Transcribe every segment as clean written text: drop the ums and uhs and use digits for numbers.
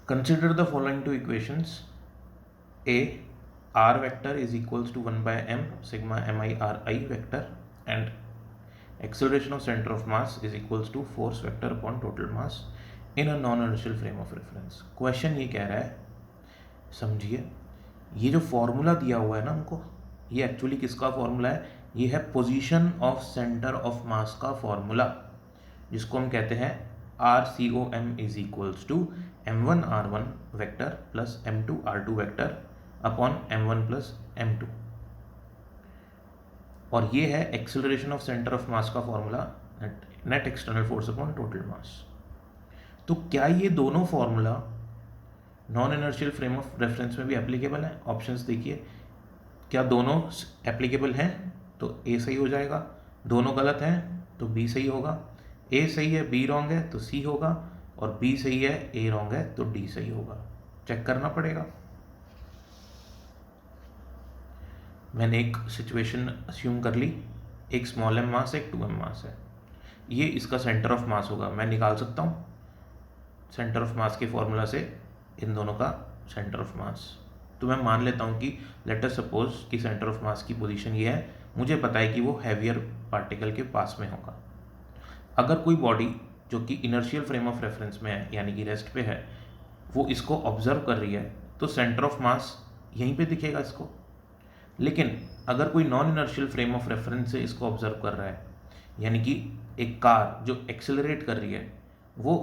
Consider the following two equations. A, r vector is equals to 1 by m sigma mi r I vector, and acceleration of center of mass is equals to force vector upon total mass in a non-inertial frame of reference. Question ये कह रहा है, समझिए, ये जो formula दिया हुआ है ना हमको, ये एक्चुअली किसका फॉर्मूला है? ये है position of centre of mass का फॉर्मूला, जिसको हम कहते हैं RCOM is equals to m1 r1 vector plus m2 r2 vector upon m1 plus m2, और ये है acceleration of centre of mass का formula, net external force upon total mass. तो क्या ये दोनों formula non inertial frame of reference में भी एप्लीकेबल है? ऑप्शंस देखिए, क्या दोनों एप्लीकेबल हैं तो ए सही हो जाएगा, दोनों गलत हैं तो बी सही होगा, ए सही है बी रॉन्ग है तो सी होगा, और बी सही है ए रॉन्ग है तो डी सही होगा। चेक करना पड़ेगा। मैंने एक सिचुएशन अस्यूम कर ली, एक स्मॉल एम मास है, एक 2m मास है, ये इसका सेंटर ऑफ मास होगा। मैं निकाल सकता हूँ सेंटर ऑफ मास के फॉर्मूला से इन दोनों का सेंटर ऑफ मास। तो मैं मान लेता हूँ कि लेट अस सपोज कि सेंटर ऑफ मास की पोजीशन ये है, मुझे पता है कि वो हैवियर पार्टिकल के पास में होगा। अगर कोई बॉडी जो कि इनर्शियल फ्रेम ऑफ रेफरेंस में है, यानी कि रेस्ट पे है, वो इसको ऑब्जर्व कर रही है, तो सेंटर ऑफ मास यहीं पे दिखेगा इसको। लेकिन अगर कोई non inertial frame of reference से इसको ऑब्जर्व कर रहा है, यानी कि एक कार जो एक्सेलरेट कर रही है वो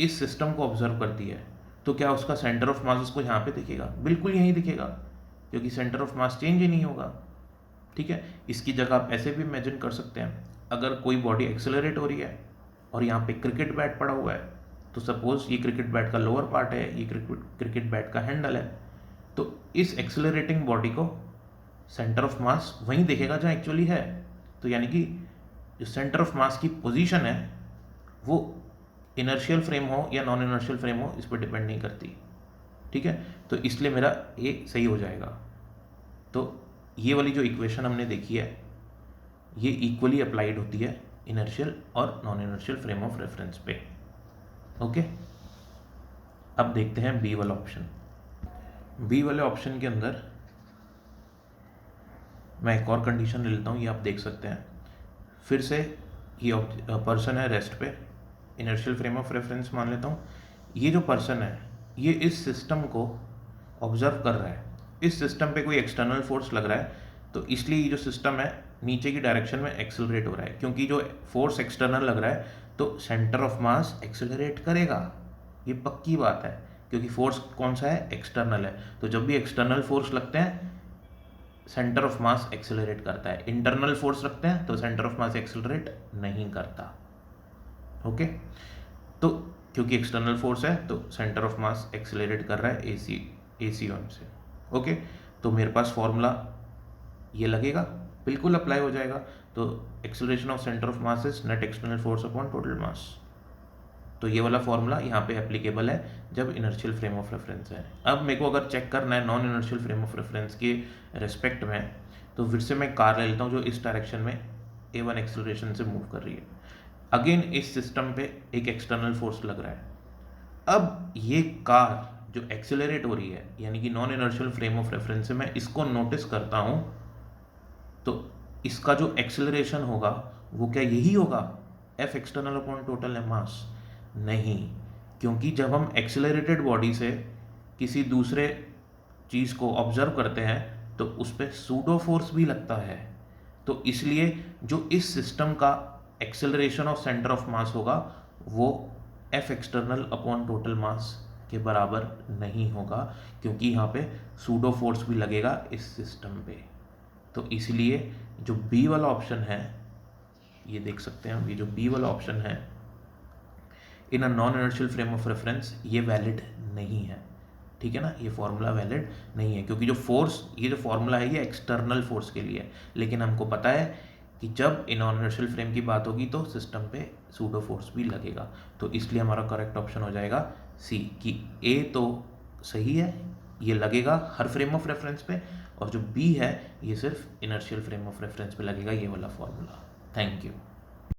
इस सिस्टम को ऑब्जर्व करती है, तो क्या उसका सेंटर ऑफ मास उसको यहाँ पे दिखेगा? बिल्कुल यहीं दिखेगा, क्योंकि सेंटर ऑफ मास चेंज ही नहीं होगा। ठीक है, इसकी जगह आप ऐसे भी इमेजिन कर सकते हैं, अगर कोई बॉडी एक्सेलरेट हो रही है और यहाँ पे क्रिकेट बैट पड़ा हुआ है, तो सपोज ये क्रिकेट बैट का लोअर पार्ट है, ये क्रिकेट बैट का हैंडल है, तो इस एक्सेलरेटिंग बॉडी को सेंटर ऑफ मास वहीं दिखेगा जहाँ एक्चुअली है। तो यानी कि जो सेंटर ऑफ मास की पोजीशन है वो इनर्शियल फ्रेम हो या नॉन इनर्शियल फ्रेम हो, इस पर डिपेंड नहीं करती। ठीक है, तो इसलिए मेरा ए सही हो जाएगा। तो ये वाली जो इक्वेशन हमने देखी है ये इक्वली अप्लाइड होती है इनर्शियल और non inertial frame of reference पे। ओके, अब देखते हैं बी वाला ऑप्शन। बी वाले ऑप्शन के अंदर मैं एक और कंडीशन ले लेता हूँ, ये आप देख सकते हैं। फिर से ये पर्सन है रेस्ट पे, इनर्शियल फ्रेम ऑफ रेफरेंस मान लेता हूँ। ये जो पर्सन है ये इस सिस्टम को ऑब्जर्व कर रहा है, इस सिस्टम पे कोई एक्सटर्नल फोर्स लग रहा है, तो इसलिए ये जो सिस्टम है नीचे की डायरेक्शन में एक्सेलरेट हो रहा है। क्योंकि जो फोर्स एक्सटर्नल लग रहा है तो सेंटर ऑफ मास एक्सेलरेट करेगा, ये पक्की बात है, क्योंकि फोर्स कौन सा है? एक्सटर्नल है। तो जब भी एक्सटर्नल फोर्स लगते हैं सेंटर ऑफ मास एक्सेलरेट करता है, इंटरनल फोर्स रखते हैं तो सेंटर ऑफ मास एक्सेलरेट नहीं करता। ओके, तो क्योंकि एक्सटर्नल फोर्स है तो सेंटर ऑफ मास एक्सेलरेट कर रहा है ACOM से। ओके, तो मेरे पास फॉर्मूला ये लगेगा, बिल्कुल अप्लाई हो जाएगा। तो acceleration of centre of mass is net external force upon total mass. तो ये वाला फॉर्मूला यहाँ पे एप्लीकेबल है जब इनर्शियल फ्रेम ऑफ रेफरेंस है। अब मेरे को अगर चेक करना है non inertial frame of reference के रिस्पेक्ट में, तो फिर से मैं कार ले लेता हूँ जो इस डायरेक्शन में A1 एक्सेलरेशन से मूव कर रही है। अगेन इस सिस्टम पे एक एक्सटर्नल फोर्स लग रहा है। अब ये कार जो एक्सेलरेट हो रही है, यानी कि non inertial frame of reference से मैं इसको नोटिस करता हूँ, तो इसका जो एक्सेलरेशन होगा वो क्या यही होगा? F एक्सटर्नल अपॉन टोटल है मास? नहीं, क्योंकि जब हम एक्सेलरेटेड बॉडी से किसी दूसरे चीज़ को ऑब्जर्व करते हैं तो उस पर सूडो फोर्स भी लगता है। तो इसलिए जो इस सिस्टम का एक्सेलरेशन ऑफ सेंटर ऑफ मास होगा वो F एक्सटर्नल अपॉन टोटल मास के बराबर नहीं होगा, क्योंकि यहाँ पे सूडो फोर्स भी लगेगा इस सिस्टम पे। तो इसलिए जो बी वाला ऑप्शन है, ये देख सकते हैं, ये जो बी वाला ऑप्शन है in a non inertial frame of reference, ये वैलिड नहीं है। ठीक है ना, ये फॉर्मूला वैलिड नहीं है, क्योंकि जो फोर्स, ये जो फॉर्मूला है ये एक्सटर्नल फोर्स के लिए है, लेकिन हमको पता है कि जब नॉन इनर्शियल फ्रेम की बात होगी तो सिस्टम पे सूडो फोर्स भी लगेगा। तो इसलिए हमारा करेक्ट ऑप्शन हो जाएगा सी, कि ए तो सही है, ये लगेगा हर फ्रेम ऑफ रेफरेंस पे, और जो बी है ये सिर्फ इनर्शियल फ्रेम ऑफ रेफरेंस पे लगेगा, ये वाला फॉर्मूला। Thank you.